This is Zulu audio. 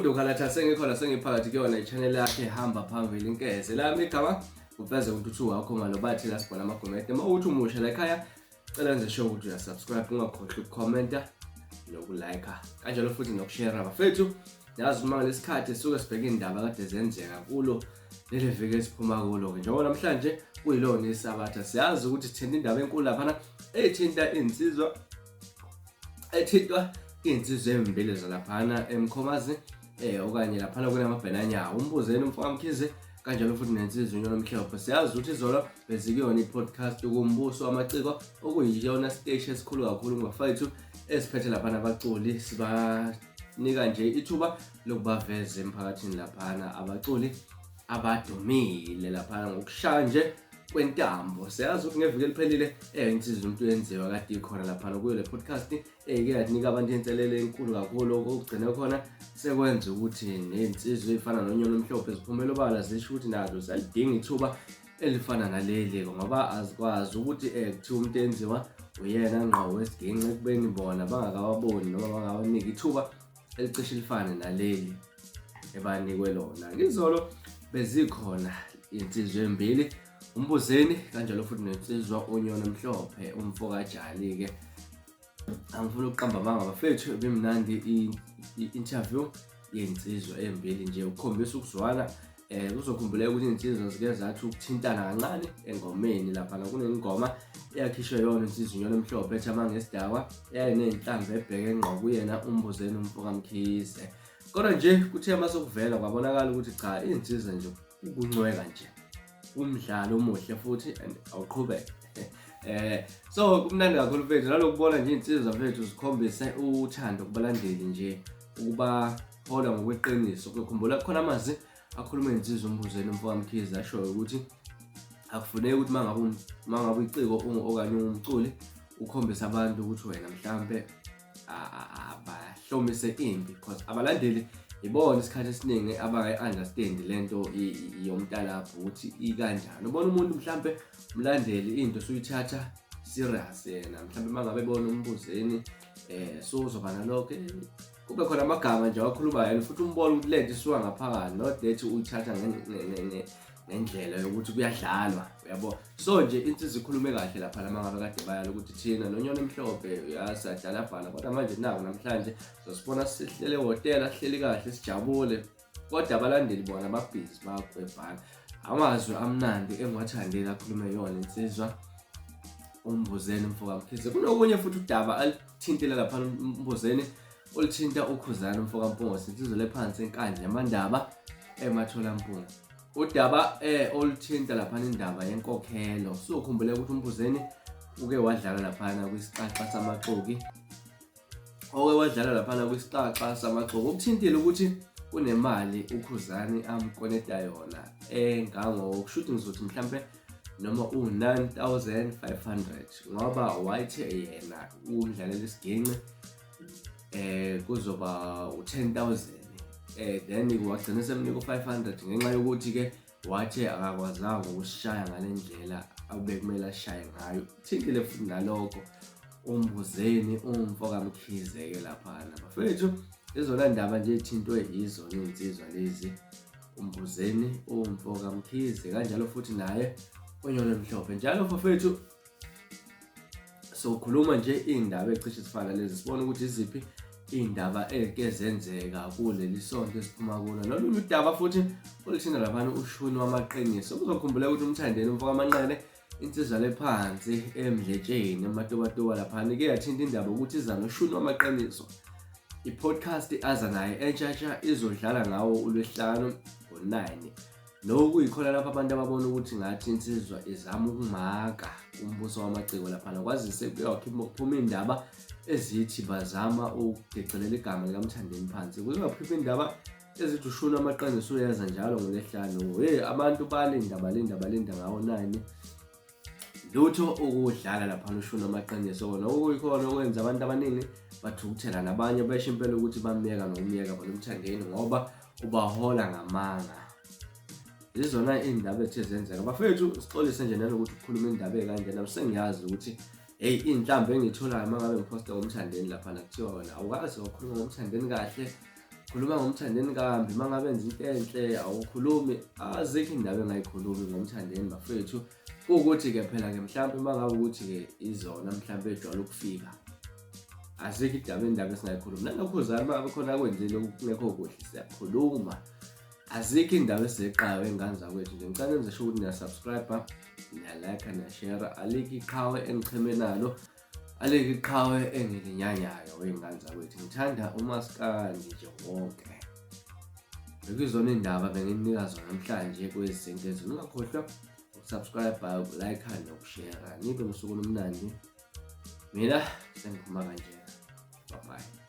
umuntu ukhalatha sengikhona sengiphakathi kuyona i-channel yakhe hamba phambili inkeze lami igama uveze ukuthi wakho ngalo bathi la sibona amagomede mawuthi umusha la ekhaya cela nje show ukuthi uya subscribe ungakhohlwa ukucomenta nokulike kanjalo futhi nokushare abafethu yazi uma lesikhathi suke sibheke indaba kade zenzeka kulo leli viki esiphuma kulo ke njengoba namhlanje kuyilona isabatha siyazi ukuthi sithinta indaba enkulu lapha ethinta insizwa ethintwa insizwe embili zalaphana emkhomazi okanye laphana kunamabhenanya umbuzeni umfamkhize kanjalo futhi nensizwe Nyonemhlophe siyazi ukuthi izolo bezikuyona i-podcast ukumbuso wamaciko okuyiyona stage esikhulu kakhulu ngabafethu esiphethe laphana abaculi sibanika nje ithuba lokubaveza emphakathini laphana abaculi abadumile laphana ngokushaya nje kwentambo siyazi ukuthi ngeviki eliphelile insizwe umuntu yenziwa kade ikhona laphana kuyo le podcast ke yanika abantu inselele enkulu kakhulu okugcina khona sekwenza ukuthi nensizwe efana noNyonemhlophe ziphumela obala zisho ukuthi nazo salidinga ithuba elifana naleli ngoba azikwazi ukuthi kuthiwa umuntu enziwa uyena ngqo wesiginqe kubeni bona bangakawaboni noma bangawanika ithuba elicishe lifane naleli ebanikwe lona izolo bezikhona insizwe embili umbuzeni kanjalo futhi nensizwa uNyonemhlophe umfoka Jali ke angifuna ukuqamba manga abafethu ebimnandi i-interview yensizwa embili nje ukukhombisa ukuzwana uzokhumbuleka ukuthi insizwa zike zathi ukuthintana kancane engomeni lapha kunengoma eyakhishwe yona insizwa Nyonemhlophe ethi amangesidakwa eyayinenhlamvu ebheke engqo kuyena umbuzeni umfoka mkhize kodwa nje kuthe masokuvela kwabonakala ukuthi cha insizwa nje ukuncweka nje umdlalo omuhle futhi awuqhubeke so kumnandi kakhulu mfethu nalokubona nje insizwa mfethu zikhombise uthando kubalandeli nje ukuba hola ngokweqiniso ukukhumbula khona amazi akhuluma insizwa umbuzeni umfoka mkhize asho ukuthi akufuneki ukuthi mangabe iciko okanye umculi ukhombisa abantu ukuthi wena mhlambe abahlomise impi because abalandeli ibona isikhathi esiningi abangayi-understand lento yomntalapho ukuthi ikanjani ubona umuntu mhlambe umlandeli into suyithatha serious yena mhlambe mangabe ebona umbuzeni so uzoba nalokho kube khona amagama nje awakhulumayo futhi umbona ukuthi lento isuka ngaphakathi not that uyithatha ngendlela yokuthi kuyadlalwa uyabo so nje insizwe ikhulume kahle lapha lamangabe kade bayala ukuthi thina noNyonemhlophe uyasadlala bhala kodwa manje naku namhlanje sosibona sihlele ehotela sihleli kahle sijabule kodwa abalandeli bona babhizi bakwebhala amazwi amnandi engiwathandela akhulume yona insizwa umbuzeni umfoka mkhize kunokunye futhi udaba alithintile lapha umbuzeni olithinta kukhuzani umfoka mpungo insizwe lephansi enkandla yamandaba emathola mpungo udaba oluthinta lapha indaba yenkokhelo so ukhumbule ukuthi umbuzeni uke wadlala lapha kwisiqaqa samaxoki wadlala lapha kwisiqaqa samaxoki ukuthintile ukuthi kunemali ukhuzani amkoneta yona engangokushuthi ngizothi mhlambe noma u9500 ngoba wayithe yena umdlalela isiginqe kuzoba u10000 then wagcina semnika 500 ngenxa yokuthi ke wathi akakwazanga ukusishaya ngalendlela abekumele ashaye ngayo thintile futhi nalokho umbuzeni umfoka mkhize ke lapha bafethu izona ndaba nje ethintwe yizo insizwa lezi umbuzeni umfoka mkhize kanjalo futhi naye uNyonemhlophe njalo bafethu so khuluma nje indaba ecishe sifana lezi sibona ukuthi iziphi indaba ekezenzeka kuleli sonto esiphuma kulo nolunye udaba futhi olithina lapha Ushuni wamaqiniso uzokhumbula ukuthi umthandeni umfoka amanqele insizwa lephansi emdletsheni ematobatoba lapha ke yathinta indaba ukuthi iza noShuni wamaqiniso i-podcast aza naye entshatsha izodlala ngawo uLwesihlanu ngo9 nokuyikhona lapha abantu ababona ukuthi ngathi insizwa izama ukumaka umbuso wamaciko lapha kwazise kuyophuma indaba ezithi bazama ukugecelela igama likamthandeni phansi kuzophuma indaba ezithi Ushuni wamaqiniso uyaza njalo ngoLwesihlanu abantu balinda ngawo 9 lutho ukudlala lapha Ushuni wamaqiniso nokuyikhona okwenza abantu abaningi bathukuthela nabanye besho impela ukuthi bamiyeka nomiyeka bomthandeni ngoba ubahola ngamanga izona indaba ethezenzeka bafethu sixolise nje nalokuthi ukukhuluma indaba ekanje nami sengiyazi ukuthi inhlambe engitholayo mangabe ngiposta ngomthandeni lapha kuthiwa wena awukazi ukukhuluma ngomthandeni kahle khuluma ngomthandeni kambi mangabe enza into enhle awukhulumi azikho indaba engayikhulumi ngomthandeni bafethu ukuthi ke phela ke mhlawumbe mangabe ukuthi ke izona mhlawumbe ejwayele ukufika azikho indaba esingayikhulumi nanokhuzani mabe khona kwenzile kungekho kuhle siyakhuluma azikho indaba eseqhawe engane zakwethu nje ngicela nenze sure ukuthi niya-subscribe niya-like niya-share alikho iqhawe engicheme nalo alikho iqhawe engilinyanyayo wey'ngane zakwethu ngithanda umaskandi nje wonke bekuyizona indaba bengininika zona namhlanje kwezinto ezini ungakhohlwa ukusubscribe like nokushare nibe nosuku omnandi mina sengiphuma kanjena bye bye